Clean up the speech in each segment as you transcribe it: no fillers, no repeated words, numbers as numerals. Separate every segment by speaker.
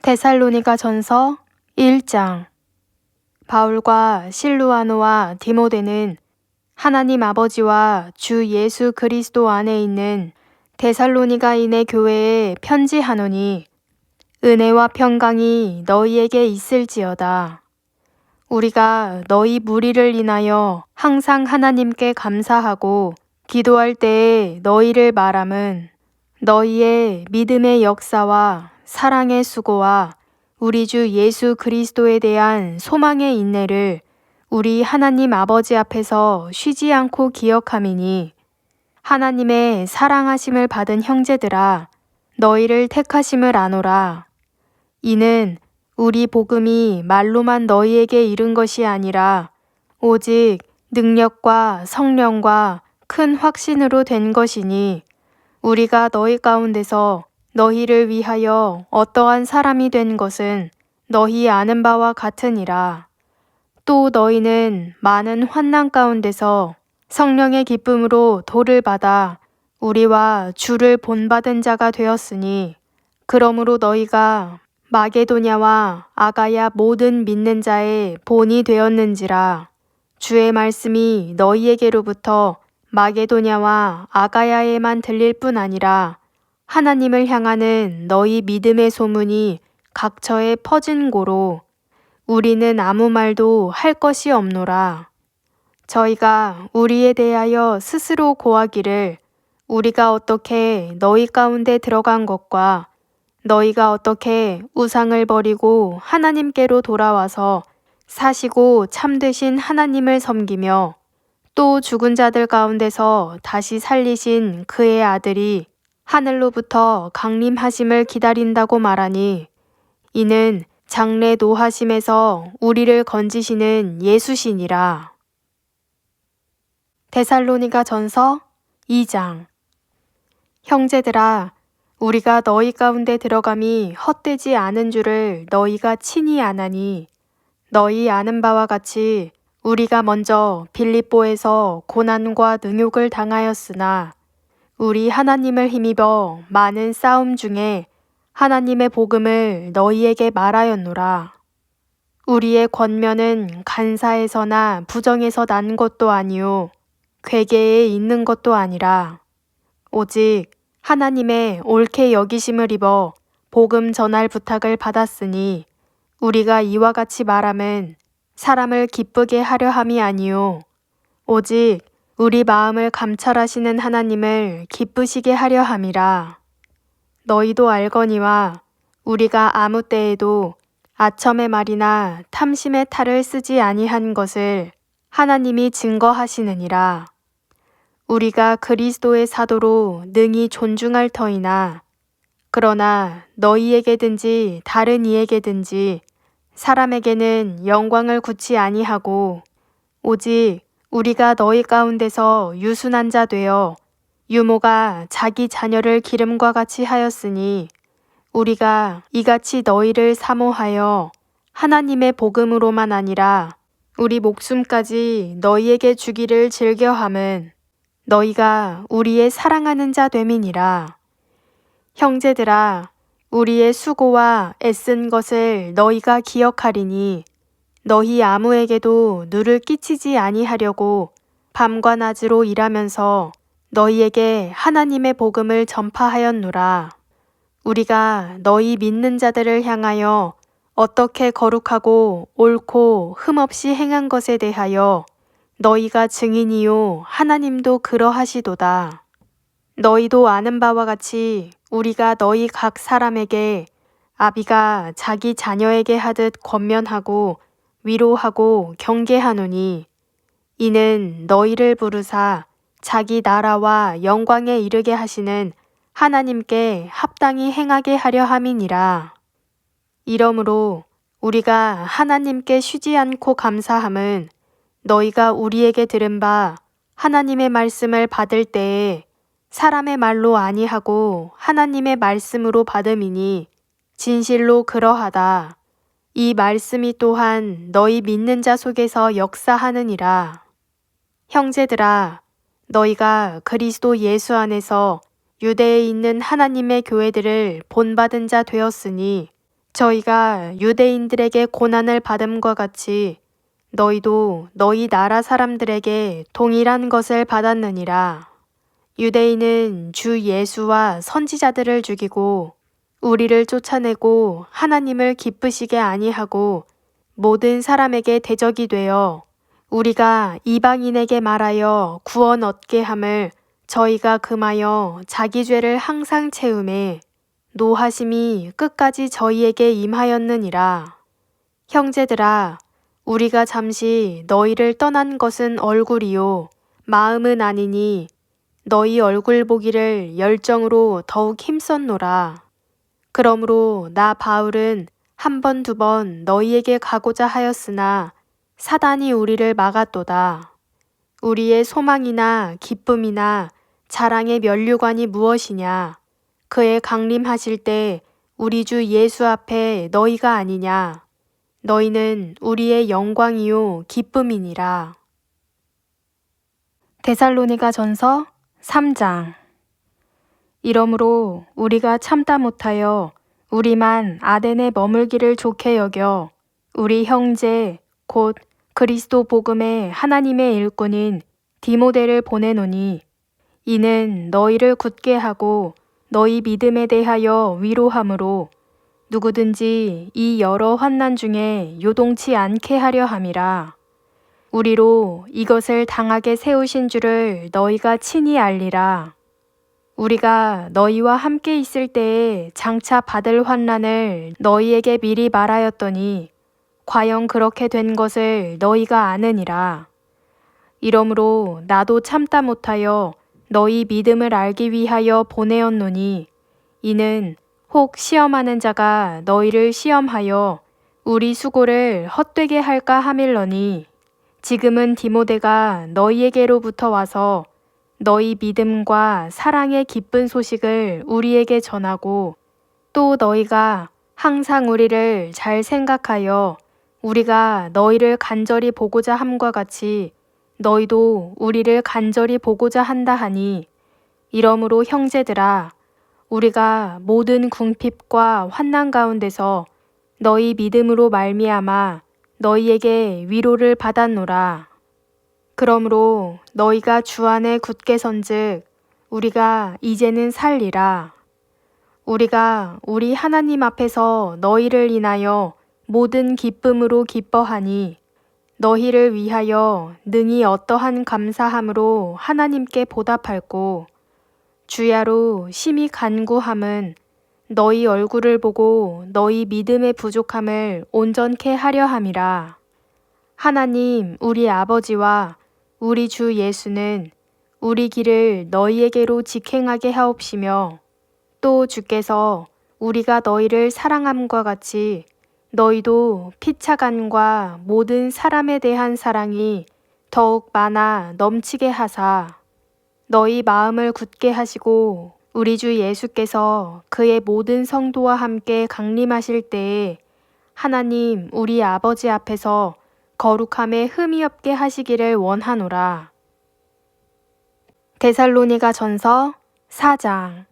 Speaker 1: 데살로니가 전서 1장. 바울과 실루아노와 디모데는 하나님 아버지와 주 예수 그리스도 안에 있는 데살로니가인의 교회에 편지하노니 은혜와 평강이 너희에게 있을지어다. 우리가 너희 무리를 인하여 항상 하나님께 감사하고 기도할 때에 너희를 말함은 너희의 믿음의 역사와 사랑의 수고와 우리 주 예수 그리스도에 대한 소망의 인내를 우리 하나님 아버지 앞에서 쉬지 않고 기억함이니 하나님의 사랑하심을 받은 형제들아 너희를 택하심을 아노라. 이는 우리 복음이 말로만 너희에게 이른 것이 아니라 오직 능력과 성령과 큰 확신으로 된 것이니 우리가 너희 가운데서 너희를 위하여 어떠한 사람이 된 것은 너희 아는 바와 같으니라. 또 너희는 많은 환난 가운데서 성령의 기쁨으로 도를 받아 우리와 주를 본받은 자가 되었으니 그러므로 너희가 마게도냐와 아가야 모든 믿는 자의 본이 되었는지라. 주의 말씀이 너희에게로부터 마게도냐와 아가야에만 들릴 뿐 아니라 하나님을 향하는 너희 믿음의 소문이 각처에 퍼진 고로 우리는 아무 말도 할 것이 없노라. 저희가 우리에 대하여 스스로 고하기를 우리가 어떻게 너희 가운데 들어간 것과 너희가 어떻게 우상을 버리고 하나님께로 돌아와서 사시고 참되신 하나님을 섬기며 또 죽은 자들 가운데서 다시 살리신 그의 아들이 하늘로부터 강림하심을 기다린다고 말하니 이는 장래 노하심에서 우리를 건지시는 예수시니라. 데살로니가 전서 2장. 형제들아 우리가 너희 가운데 들어감이 헛되지 않은 줄을 너희가 친히 아나니 너희 아는 바와 같이 우리가 먼저 빌립보에서 고난과 능욕을 당하였으나 우리 하나님을 힘입어 많은 싸움 중에 하나님의 복음을 너희에게 말하였노라. 우리의 권면은 간사에서나 부정에서 난 것도 아니요 괴계에 있는 것도 아니라 오직 하나님의 옳게 여기심을 입어 복음 전할 부탁을 받았으니 우리가 이와 같이 말함은 사람을 기쁘게 하려 함이 아니요 오직 우리 마음을 감찰하시는 하나님을 기쁘시게 하려 함이라. 너희도 알거니와 우리가 아무 때에도 아첨의 말이나 탐심의 탈을 쓰지 아니한 것을 하나님이 증거하시느니라. 우리가 그리스도의 사도로 능히 존중할 터이나 그러나 너희에게든지 다른 이에게든지 사람에게는 영광을 굳이 아니하고 오직 우리가 너희 가운데서 유순한 자 되어 유모가 자기 자녀를 기름과 같이 하였으니 우리가 이같이 너희를 사모하여 하나님의 복음으로만 아니라 우리 목숨까지 너희에게 주기를 즐겨함은 너희가 우리의 사랑하는 자 됨이니라. 형제들아 우리의 수고와 애쓴 것을 너희가 기억하리니 너희 아무에게도 누를 끼치지 아니하려고 밤과 낮으로 일하면서 너희에게 하나님의 복음을 전파하였노라. 우리가 너희 믿는 자들을 향하여 어떻게 거룩하고 옳고 흠없이 행한 것에 대하여 너희가 증인이요 하나님도 그러하시도다. 너희도 아는 바와 같이 우리가 너희 각 사람에게 아비가 자기 자녀에게 하듯 권면하고 위로하고 경계하노니 이는 너희를 부르사 자기 나라와 영광에 이르게 하시는 하나님께 합당히 행하게 하려 함이니라. 이러므로 우리가 하나님께 쉬지 않고 감사함은 너희가 우리에게 들은 바 하나님의 말씀을 받을 때에 사람의 말로 아니하고 하나님의 말씀으로 받음이니 진실로 그러하다. 이 말씀이 또한 너희 믿는 자 속에서 역사하느니라. 형제들아 너희가 그리스도 예수 안에서 유대에 있는 하나님의 교회들을 본받은 자 되었으니 저희가 유대인들에게 고난을 받음과 같이 너희도 너희 나라 사람들에게 동일한 것을 받았느니라. 유대인은 주 예수와 선지자들을 죽이고 우리를 쫓아내고 하나님을 기쁘시게 아니하고 모든 사람에게 대적이 되어 우리가 이방인에게 말하여 구원 얻게 함을 저희가 금하여 자기 죄를 항상 채우매 노하심이 끝까지 저희에게 임하였느니라. 형제들아, 우리가 잠시 너희를 떠난 것은 얼굴이요 마음은 아니니 너희 얼굴 보기를 열정으로 더욱 힘썼노라. 그러므로 나 바울은 한 번 두 번 너희에게 가고자 하였으나 사단이 우리를 막았도다. 우리의 소망이나 기쁨이나 자랑의 면류관이 무엇이냐? 그의 강림하실 때 우리 주 예수 앞에 너희가 아니냐? 너희는 우리의 영광이요 기쁨이니라. 데살로니가 전서 3장. 이러므로 우리가 참다 못하여 우리만 아덴에 머물기를 좋게 여겨 우리 형제 곧 그리스도 복음의 하나님의 일꾼인 디모데를 보내노니 이는 너희를 굳게 하고 너희 믿음에 대하여 위로함으로 누구든지 이 여러 환난 중에 요동치 않게 하려 함이라. 우리로 이것을 당하게 세우신 줄을 너희가 친히 알리라. 우리가 너희와 함께 있을 때에 장차 받을 환난을 너희에게 미리 말하였더니 과연 그렇게 된 것을 너희가 아느니라. 이러므로 나도 참다 못하여 너희 믿음을 알기 위하여 보내었노니 이는 혹 시험하는 자가 너희를 시험하여 우리 수고를 헛되게 할까 함일러니 지금은 디모데가 너희에게로부터 와서 너희 믿음과 사랑의 기쁜 소식을 우리에게 전하고 또 너희가 항상 우리를 잘 생각하여 우리가 너희를 간절히 보고자 함과 같이 너희도 우리를 간절히 보고자 한다 하니 이러므로 형제들아 우리가 모든 궁핍과 환난 가운데서 너희 믿음으로 말미암아 너희에게 위로를 받았노라. 그러므로 너희가 주 안에 굳게 선즉 우리가 이제는 살리라. 우리가 우리 하나님 앞에서 너희를 인하여 모든 기쁨으로 기뻐하니 너희를 위하여 능히 어떠한 감사함으로 하나님께 보답할꼬 주야로 심히 간구함은 너희 얼굴을 보고 너희 믿음의 부족함을 온전케 하려 함이라. 하나님 우리 아버지와 우리 주 예수는 우리 길을 너희에게로 직행하게 하옵시며 또 주께서 우리가 너희를 사랑함과 같이 너희도 피차간과 모든 사람에 대한 사랑이 더욱 많아 넘치게 하사 너희 마음을 굳게 하시고 우리 주 예수께서 그의 모든 성도와 함께 강림하실 때에 하나님 우리 아버지 앞에서 거룩함에 흠이 없게 하시기를 원하노라. 데살로니가 전서 4장.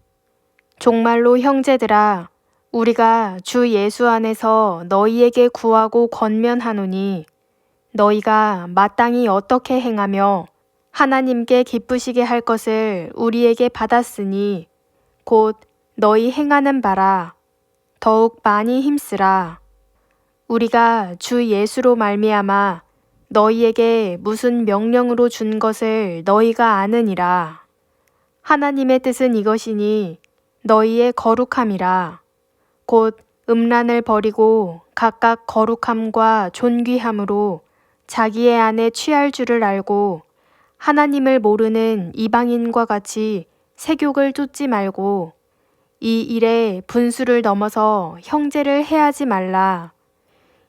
Speaker 1: 종말로 형제들아 우리가 주 예수 안에서 너희에게 구하고 권면하노니 너희가 마땅히 어떻게 행하며 하나님께 기쁘시게 할 것을 우리에게 받았으니 곧 너희 행하는 바라 더욱 많이 힘쓰라. 우리가 주 예수로 말미암아 너희에게 무슨 명령으로 준 것을 너희가 아느니라. 하나님의 뜻은 이것이니 너희의 거룩함이라. 곧 음란을 버리고 각각 거룩함과 존귀함으로 자기의 안에 취할 줄을 알고 하나님을 모르는 이방인과 같이 세욕을 쫓지 말고 이 일에 분수를 넘어서 형제를 해하지 말라.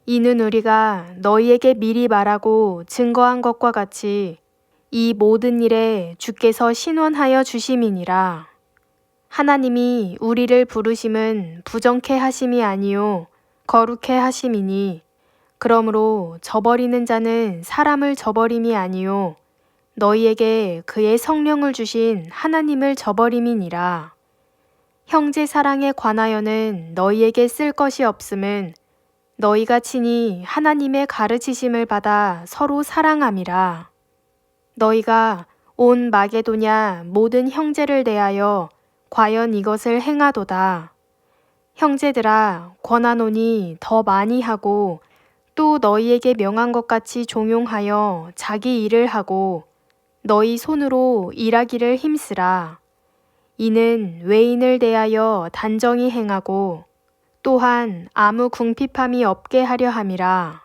Speaker 1: 이는 우리가 너희에게 미리 말하고 증거한 것과 같이 이 모든 일에 주께서 신원하여 주심이니라. 하나님이 우리를 부르심은 부정케 하심이 아니요 거룩케 하심이니 그러므로 저버리는 자는 사람을 저버림이 아니요 너희에게 그의 성령을 주신 하나님을 저버림이니라. 형제 사랑에 관하여는 너희에게 쓸 것이 없음은 너희가 친히 하나님의 가르치심을 받아 서로 사랑함이라. 너희가 온 마게도냐 모든 형제를 대하여 과연 이것을 행하도다. 형제들아, 권하노니 더 많이 하고 또 너희에게 명한 것 같이 종용하여 자기 일을 하고 너희 손으로 일하기를 힘쓰라. 이는 외인을 대하여 단정히 행하고 또한 아무 궁핍함이 없게 하려 함이라.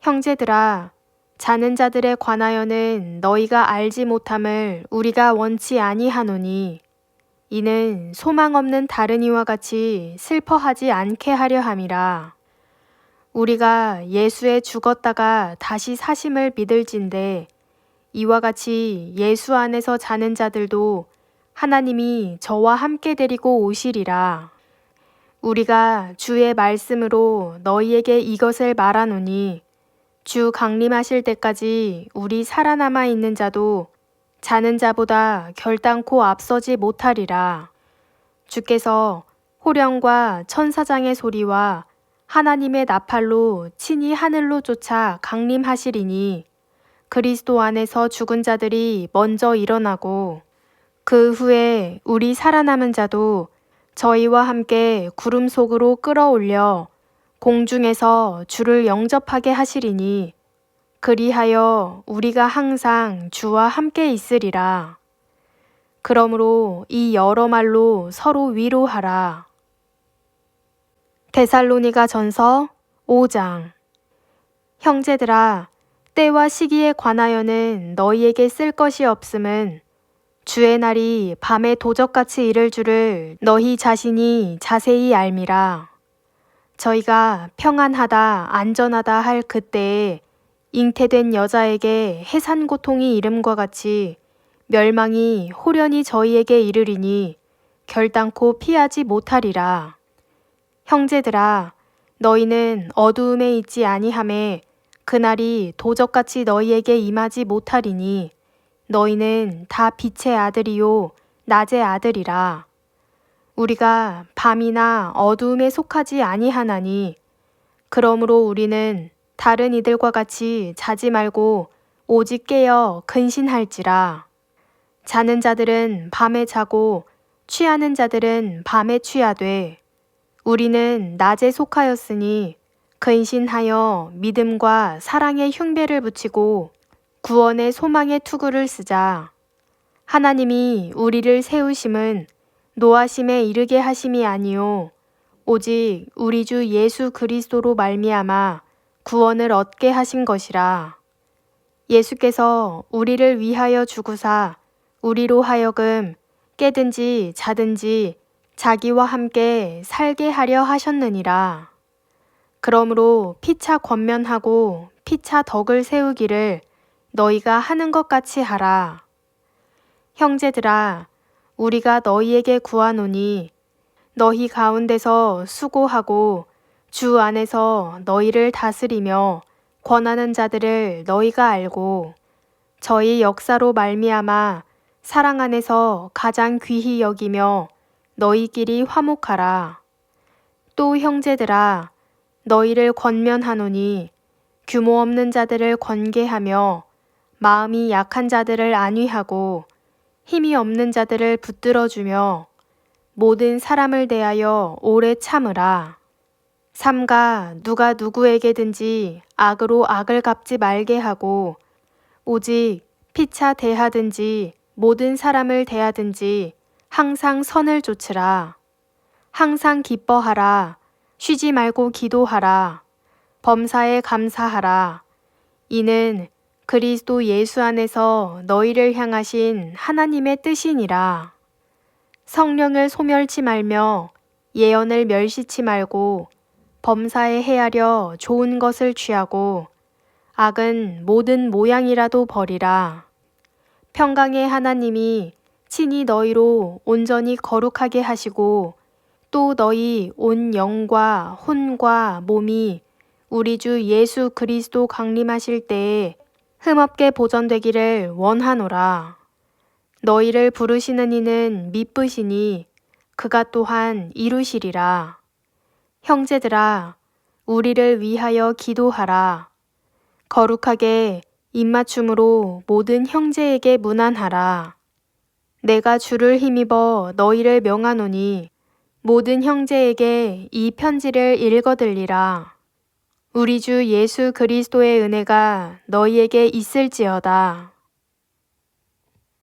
Speaker 1: 형제들아, 자는 자들에 관하여는 너희가 알지 못함을 우리가 원치 아니하노니 이는 소망 없는 다른 이와 같이 슬퍼하지 않게 하려 함이라. 우리가 예수에 죽었다가 다시 사심을 믿을진대 이와 같이 예수 안에서 자는 자들도 하나님이 저와 함께 데리고 오시리라. 우리가 주의 말씀으로 너희에게 이것을 말하노니 주 강림하실 때까지 우리 살아남아 있는 자도 자는 자보다 결단코 앞서지 못하리라. 주께서 호령과 천사장의 소리와 하나님의 나팔로 친히 하늘로 쫓아 강림하시리니 그리스도 안에서 죽은 자들이 먼저 일어나고 그 후에 우리 살아남은 자도 저희와 함께 구름 속으로 끌어올려 공중에서 주를 영접하게 하시리니 그리하여 우리가 항상 주와 함께 있으리라. 그러므로 이 여러 말로 서로 위로하라. 데살로니가 전서 5장. 형제들아, 때와 시기에 관하여는 너희에게 쓸 것이 없음은 주의 날이 밤에 도적같이 이를 줄을 너희 자신이 자세히 알미라. 저희가 평안하다 안전하다 할 그때에 잉태된 여자에게 해산 고통이 이름과 같이 멸망이 호련히 저희에게 이르리니 결단코 피하지 못하리라. 형제들아, 너희는 어두움에 있지 아니하매 그날이 도적같이 너희에게 임하지 못하리니 너희는 다 빛의 아들이요 낮의 아들이라. 우리가 밤이나 어두움에 속하지 아니하나니 그러므로 우리는 다른 이들과 같이 자지 말고 오직 깨어 근신할지라. 자는 자들은 밤에 자고 취하는 자들은 밤에 취하되 우리는 낮에 속하였으니 근신하여 믿음과 사랑의 흉배를 붙이고 구원의 소망의 투구를 쓰자. 하나님이 우리를 세우심은 노하심에 이르게 하심이 아니요 오직 우리 주 예수 그리스도로 말미암아 구원을 얻게 하신 것이라. 예수께서 우리를 위하여 죽으사 우리로 하여금 깨든지 자든지 자기와 함께 살게 하려 하셨느니라. 그러므로 피차 권면하고 피차 덕을 세우기를 너희가 하는 것 같이 하라. 형제들아, 우리가 너희에게 구하노니 너희 가운데서 수고하고 주 안에서 너희를 다스리며 권하는 자들을 너희가 알고 저희 역사로 말미암아 사랑 안에서 가장 귀히 여기며 너희끼리 화목하라. 또 형제들아, 너희를 권면하노니 규모 없는 자들을 권계하며 마음이 약한 자들을 안위하고 힘이 없는 자들을 붙들어주며 모든 사람을 대하여 오래 참으라. 삼가 누가 누구에게든지 악으로 악을 갚지 말게 하고 오직 피차 대하든지 모든 사람을 대하든지 항상 선을 좇으라. 항상 기뻐하라. 쉬지 말고 기도하라. 범사에 감사하라. 이는 그리스도 예수 안에서 너희를 향하신 하나님의 뜻이니라. 성령을 소멸치 말며 예언을 멸시치 말고 범사에 헤아려 좋은 것을 취하고 악은 모든 모양이라도 버리라. 평강의 하나님이 친히 너희로 온전히 거룩하게 하시고 또 너희 온 영과 혼과 몸이 우리 주 예수 그리스도 강림하실 때에 흠없게 보전되기를 원하노라. 너희를 부르시는 이는 미쁘시니 그가 또한 이루시리라. 형제들아, 우리를 위하여 기도하라. 거룩하게 입맞춤으로 모든 형제에게 문안하라. 내가 주를 힘입어 너희를 명하노니 모든 형제에게 이 편지를 읽어들리라. 우리 주 예수 그리스도의 은혜가 너희에게 있을지어다.